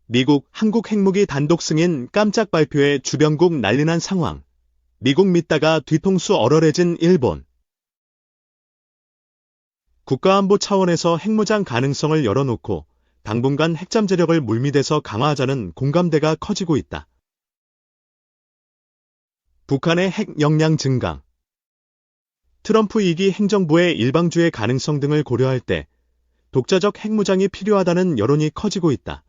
미국, 한국 핵무기 단독 승인 깜짝 발표에 주변국 난리난 상황. 미국 믿다가 뒤통수 얼얼해진 일본. 국가안보 차원에서 핵무장 가능성을 열어놓고 당분간 핵잠재력을 물밑에서 강화하자는 공감대가 커지고 있다. 북한의 핵 역량 증강. 트럼프 2기 행정부의 일방주의 가능성 등을 고려할 때 독자적 핵무장이 필요하다는 여론이 커지고 있다.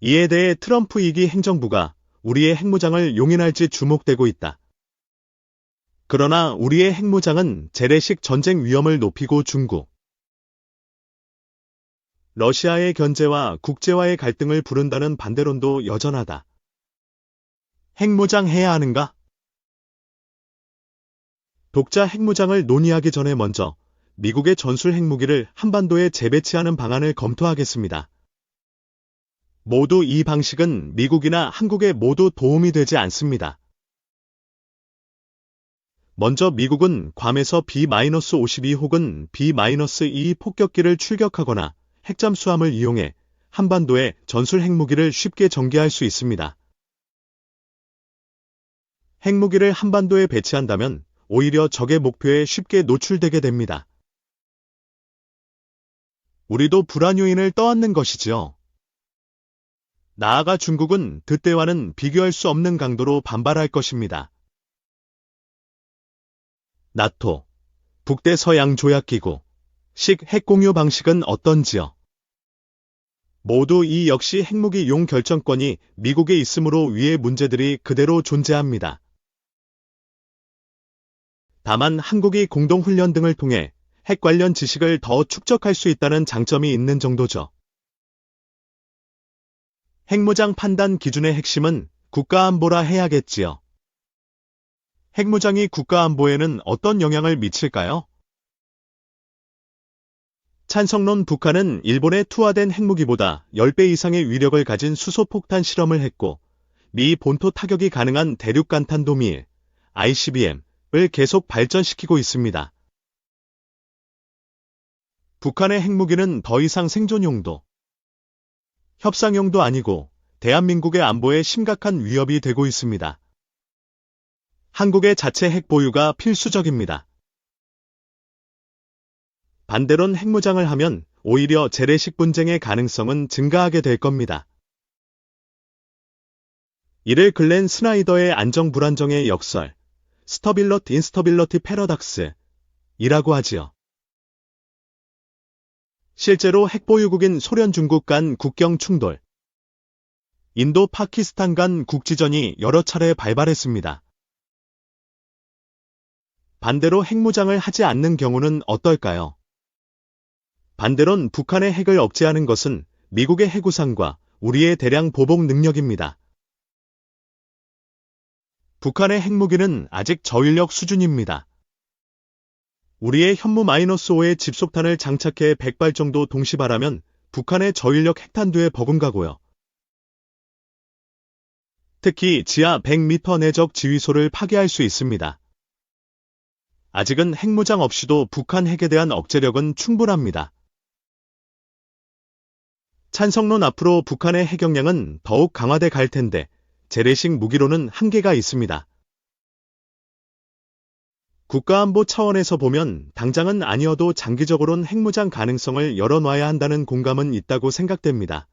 이에 대해 트럼프 2기 행정부가 우리의 핵무장을 용인할지 주목되고 있다. 그러나 우리의 핵무장은 재래식 전쟁 위험을 높이고 중국, 러시아의 견제와 국제와의 갈등을 부른다는 반대론도 여전하다. 핵무장 해야 하는가? 독자 핵무장을 논의하기 전에 먼저 미국의 전술 핵무기를 한반도에 재배치하는 방안을 검토하겠습니다. 모두 이 방식은 미국이나 한국에 모두 도움이 되지 않습니다. 먼저 미국은 괌에서 B-52 혹은 B-22 폭격기를 출격하거나 핵잠수함을 이용해 한반도에 전술 핵무기를 쉽게 전개할 수 있습니다. 핵무기를 한반도에 배치한다면 오히려 적의 목표에 쉽게 노출되게 됩니다. 우리도 불안 요인을 떠안는 것이지요. 나아가 중국은 그때와는 비교할 수 없는 강도로 반발할 것입니다. 나토, 북대서양조약기구, 식 핵공유 방식은 어떤지요? 모두 이 역시 핵무기용 결정권이 미국에 있으므로 위의 문제들이 그대로 존재합니다. 다만 한국이 공동훈련 등을 통해 핵 관련 지식을 더 축적할 수 있다는 장점이 있는 정도죠. 핵무장 판단 기준의 핵심은 국가안보라 해야겠지요. 핵무장이 국가안보에는 어떤 영향을 미칠까요? 찬성론. 북한은 일본의 투하된 핵무기보다 10배 이상의 위력을 가진 수소폭탄 실험을 했고 미 본토 타격이 가능한 대륙간탄도미일, ICBM을 계속 발전시키고 있습니다. 북한의 핵무기는 더 이상 생존용도, 협상용도 아니고 대한민국의 안보에 심각한 위협이 되고 있습니다. 한국의 자체 핵 보유가 필수적입니다. 반대론 핵무장을 하면 오히려 재래식 분쟁의 가능성은 증가하게 될 겁니다. 이를 글렌 스나이더의 안정불안정의 역설, 스터빌러티 인스터빌러티 패러닥스 이라고 하지요. 실제로 핵보유국인 소련 중국 간 국경 충돌, 인도 파키스탄 간 국지전이 여러 차례 발발했습니다. 반대로 핵무장을 하지 않는 경우는 어떨까요? 반대론 북한의 핵을 억제하는 것은 미국의 해구상과 우리의 대량 보복 능력입니다. 북한의 핵무기는 아직 저인력 수준입니다. 우리의 현무-5의 집속탄을 장착해 100발 정도 동시발하면 북한의 저인력 핵탄두에 버금가고요. 특히 지하 100m 내적 지휘소를 파괴할 수 있습니다. 아직은 핵무장 없이도 북한 핵에 대한 억제력은 충분합니다. 찬성론. 앞으로 북한의 핵 역량은 더욱 강화돼 갈 텐데 재래식 무기로는 한계가 있습니다. 국가안보 차원에서 보면 당장은 아니어도 장기적으론 핵무장 가능성을 열어놔야 한다는 공감은 있다고 생각됩니다.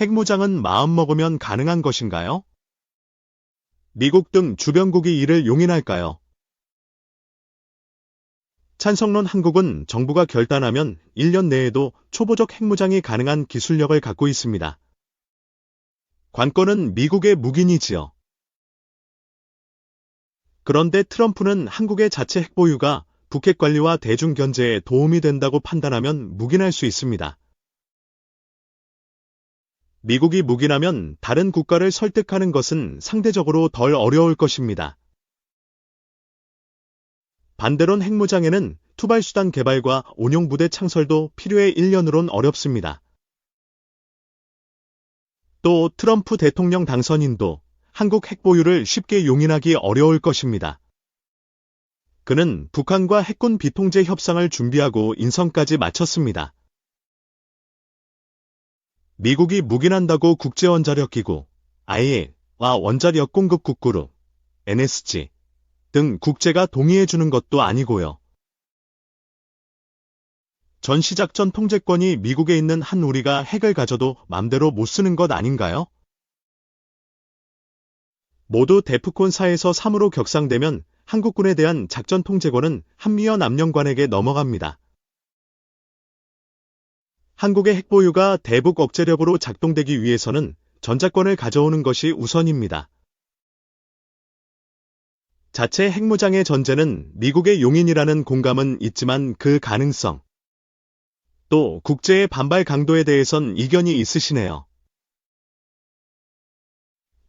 핵무장은 마음먹으면 가능한 것인가요? 미국 등 주변국이 이를 용인할까요? 찬성론. 한국은 정부가 결단하면 1년 내에도 초보적 핵무장이 가능한 기술력을 갖고 있습니다. 관건은 미국의 묵인이지요. 그런데 트럼프는 한국의 자체 핵보유가 북핵 관리와 대중 견제에 도움이 된다고 판단하면 묵인할 수 있습니다. 미국이 묵인하면 다른 국가를 설득하는 것은 상대적으로 덜 어려울 것입니다. 반대론 핵무장에는 투발수단 개발과 운용부대 창설도 필요해 1년으론 어렵습니다. 또 트럼프 대통령 당선인도 한국 핵보유를 쉽게 용인하기 어려울 것입니다. 그는 북한과 핵군 비통제 협상을 준비하고 인선까지 마쳤습니다. 미국이 묵인한다고 국제원자력기구, IAEA와 원자력 공급국 그룹, NSG 등 국제가 동의해주는 것도 아니고요. 전시작전 통제권이 미국에 있는 한 우리가 핵을 가져도 맘대로 못 쓰는 것 아닌가요? 모두 데프콘 4에서 3으로 격상되면 한국군에 대한 작전 통제권은 한미연 압력관에게 넘어갑니다. 한국의 핵보유가 대북 억제력으로 작동되기 위해서는 전자권을 가져오는 것이 우선입니다. 자체 핵무장의 전제는 미국의 용인이라는 공감은 있지만 그 가능성, 또 국제의 반발 강도에 대해선 이견이 있으시네요.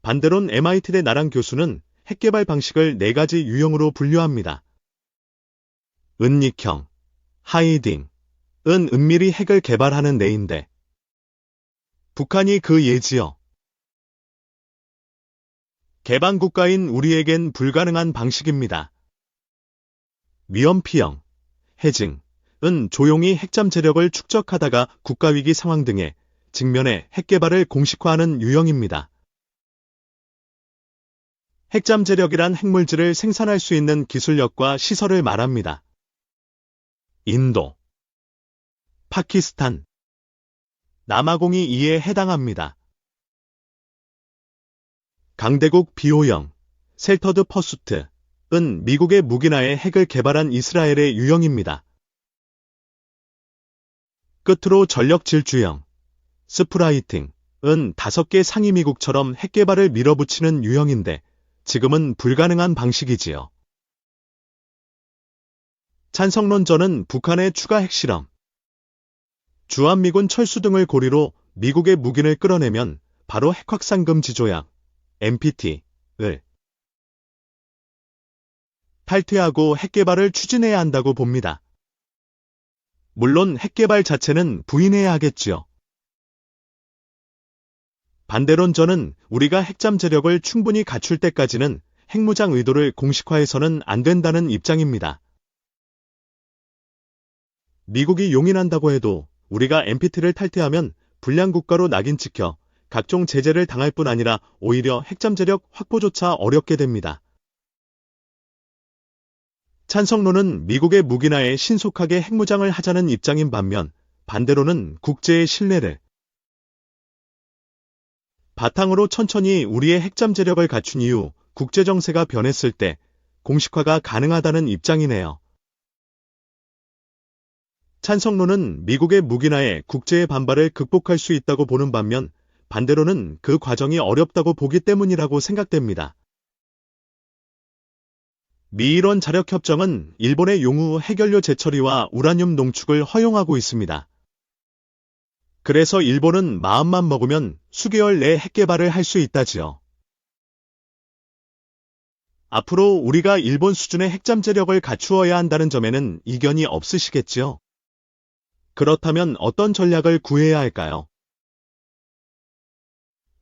반대론 MIT대 나랑 교수는 핵개발 방식을 4가지 유형으로 분류합니다. 은닉형, 하이딩, 은밀히 핵을 개발하는 내인데 북한이 그 예지요. 개방국가인 우리에겐 불가능한 방식입니다. 위험피형, 해징, 조용히 핵잠재력을 축적하다가 국가위기 상황 등에 직면해 핵개발을 공식화하는 유형입니다. 핵잠재력이란 핵물질을 생산할 수 있는 기술력과 시설을 말합니다. 인도, 파키스탄, 남아공이 이에 해당합니다. 강대국 비호형, 셀터드 퍼수트, 미국의 무기나에 핵을 개발한 이스라엘의 유형입니다. 끝으로 전력 질주형, 스프라이팅, 5개 상위 미국처럼 핵개발을 밀어붙이는 유형인데 지금은 불가능한 방식이지요. 찬성론전은 북한의 추가 핵실험, 주한미군 철수 등을 고리로 미국의 무기를 끌어내면 바로 핵확산금지 조약, NPT를 탈퇴하고 핵개발을 추진해야 한다고 봅니다. 물론 핵개발 자체는 부인해야 하겠지요. 반대론전은 우리가 핵잠재력을 충분히 갖출 때까지는 핵무장 의도를 공식화해서는 안 된다는 입장입니다. 미국이 용인한다고 해도 우리가 NPT를 탈퇴하면 불량국가로 낙인 찍혀 각종 제재를 당할 뿐 아니라 오히려 핵잠재력 확보조차 어렵게 됩니다. 찬성론은 미국의 무기나에 신속하게 핵무장을 하자는 입장인 반면 반대로는 국제의 신뢰를 바탕으로 천천히 우리의 핵잠재력을 갖춘 이후 국제정세가 변했을 때 공식화가 가능하다는 입장이네요. 찬성론은 미국의 무기나에 국제의 반발을 극복할 수 있다고 보는 반면 반대로는 그 과정이 어렵다고 보기 때문이라고 생각됩니다. 미일원 자력협정은 일본의 용우 핵연료 재처리와 우라늄 농축을 허용하고 있습니다. 그래서 일본은 마음만 먹으면 수개월 내 핵개발을 할 수 있다지요. 앞으로 우리가 일본 수준의 핵잠재력을 갖추어야 한다는 점에는 이견이 없으시겠지요. 그렇다면 어떤 전략을 구해야 할까요?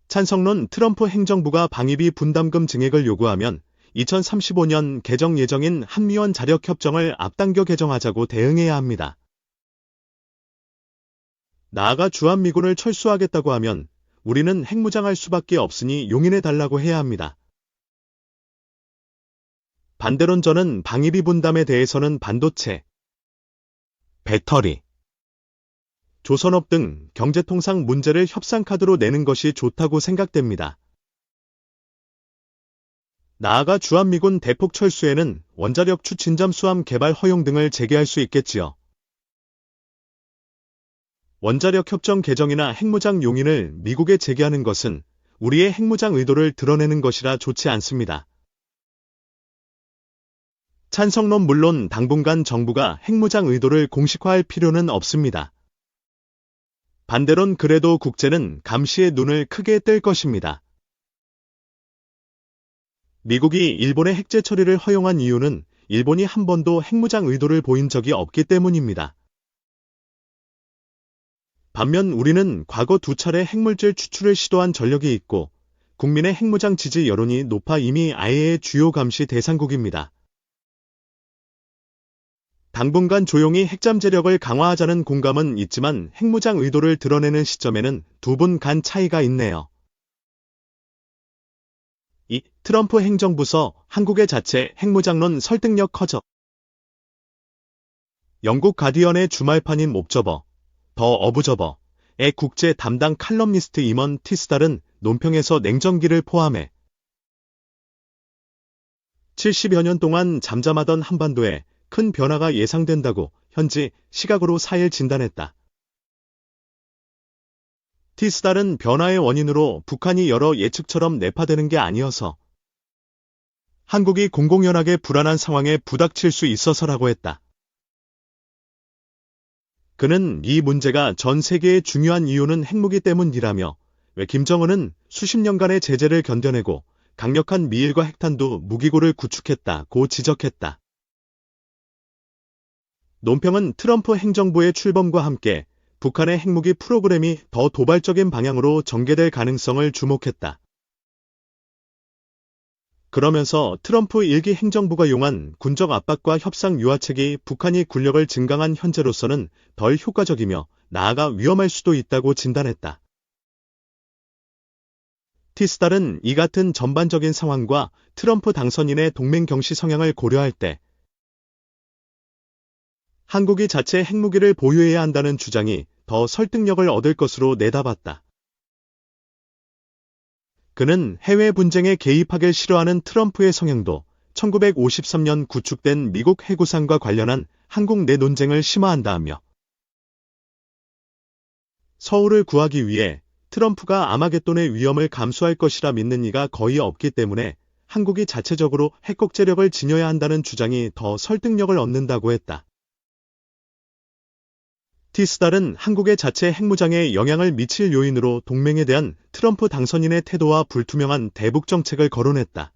찬성론 트럼프 행정부가 방위비 분담금 증액을 요구하면 2035년 개정 예정인 한미원 자력협정을 앞당겨 개정하자고 대응해야 합니다. 나아가 주한미군을 철수하겠다고 하면 우리는 핵무장할 수밖에 없으니 용인해달라고 해야 합니다. 반대론전은 방위비 분담에 대해서는 반도체, 배터리, 조선업 등 경제통상 문제를 협상카드로 내는 것이 좋다고 생각됩니다. 나아가 주한미군 대폭 철수에는 원자력 추진 잠수함 개발 허용 등을 제기할 수 있겠지요. 원자력 협정 개정이나 핵무장 용인을 미국에 제기하는 것은 우리의 핵무장 의도를 드러내는 것이라 좋지 않습니다. 찬성론 물론 당분간 정부가 핵무장 의도를 공식화할 필요는 없습니다. 반대론 그래도 국제는 감시의 눈을 크게 뜰 것입니다. 미국이 일본의 핵재 처리를 허용한 이유는 일본이 한 번도 핵무장 의도를 보인 적이 없기 때문입니다. 반면 우리는 과거 2차례 핵물질 추출을 시도한 전력이 있고 국민의 핵무장 지지 여론이 높아 이미 IAEA의 주요 감시 대상국입니다. 당분간 조용히 핵잠재력을 강화하자는 공감은 있지만 핵무장 의도를 드러내는 시점에는 두 분 간 차이가 있네요. 2. 트럼프 행정부서 한국의 자체 핵무장론 설득력 커져. 영국 가디언의 주말판인 옵저버, 더 어브저버의 국제 담당 칼럼니스트 임원 티스달은 논평에서 냉전기를 포함해 70여 년 동안 잠잠하던 한반도에 큰 변화가 예상된다고 현지 시각으로 4일 진단했다. 티스달은 변화의 원인으로 북한이 여러 예측처럼 내파되는 게 아니어서 한국이 공공연하게 불안한 상황에 부닥칠 수 있어서라고 했다. 그는 이 문제가 전 세계의 중요한 이유는 핵무기 때문이라며 왜 김정은은 수십 년간의 제재를 견뎌내고 강력한 미일과 핵탄두 무기고를 구축했다고 지적했다. 논평은 트럼프 행정부의 출범과 함께 북한의 핵무기 프로그램이 더 도발적인 방향으로 전개될 가능성을 주목했다. 그러면서 트럼프 1기 행정부가 용한 군적 압박과 협상 유화책이 북한이 군력을 증강한 현재로서는 덜 효과적이며 나아가 위험할 수도 있다고 진단했다. 티스달은 이 같은 전반적인 상황과 트럼프 당선인의 동맹 경시 성향을 고려할 때 한국이 자체 핵무기를 보유해야 한다는 주장이 더 설득력을 얻을 것으로 내다봤다. 그는 해외 분쟁에 개입하길 싫어하는 트럼프의 성향도 1953년 구축된 미국 해구상과 관련한 한국 내 논쟁을 심화한다며 서울을 구하기 위해 트럼프가 아마겟돈의 위험을 감수할 것이라 믿는 이가 거의 없기 때문에 한국이 자체적으로 핵국제력을 지녀야 한다는 주장이 더 설득력을 얻는다고 했다. 티스달은 한국의 자체 핵무장에 영향을 미칠 요인으로 동맹에 대한 트럼프 당선인의 태도와 불투명한 대북 정책을 거론했다.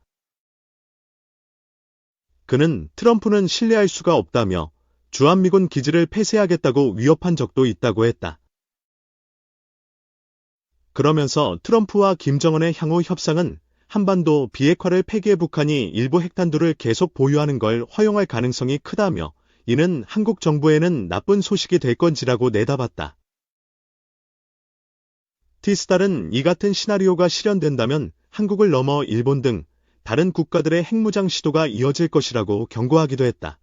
그는 트럼프는 신뢰할 수가 없다며 주한미군 기지를 폐쇄하겠다고 위협한 적도 있다고 했다. 그러면서 트럼프와 김정은의 향후 협상은 한반도 비핵화를 폐기해 북한이 일부 핵탄두를 계속 보유하는 걸 허용할 가능성이 크다며 이는 한국 정부에는 나쁜 소식이 될 건지라고 내다봤다. 티스달은 이 같은 시나리오가 실현된다면 한국을 넘어 일본 등 다른 국가들의 핵무장 시도가 이어질 것이라고 경고하기도 했다.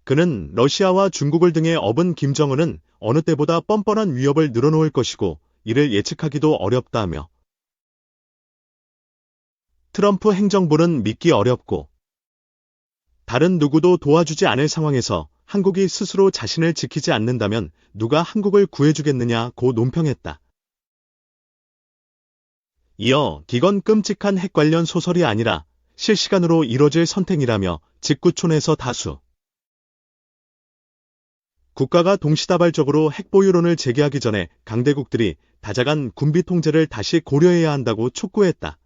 그는 러시아와 중국을 등에 업은 김정은은 어느 때보다 뻔뻔한 위협을 늘어놓을 것이고 이를 예측하기도 어렵다며 트럼프 행정부는 믿기 어렵고 다른 누구도 도와주지 않을 상황에서 한국이 스스로 자신을 지키지 않는다면 누가 한국을 구해주겠느냐고 논평했다. 이어 이건 끔찍한 핵 관련 소설이 아니라 실시간으로 이뤄질 선택이라며 직구촌에서 다수 국가가 동시다발적으로 핵보유론을 제기하기 전에 강대국들이 다자간 군비 통제를 다시 고려해야 한다고 촉구했다.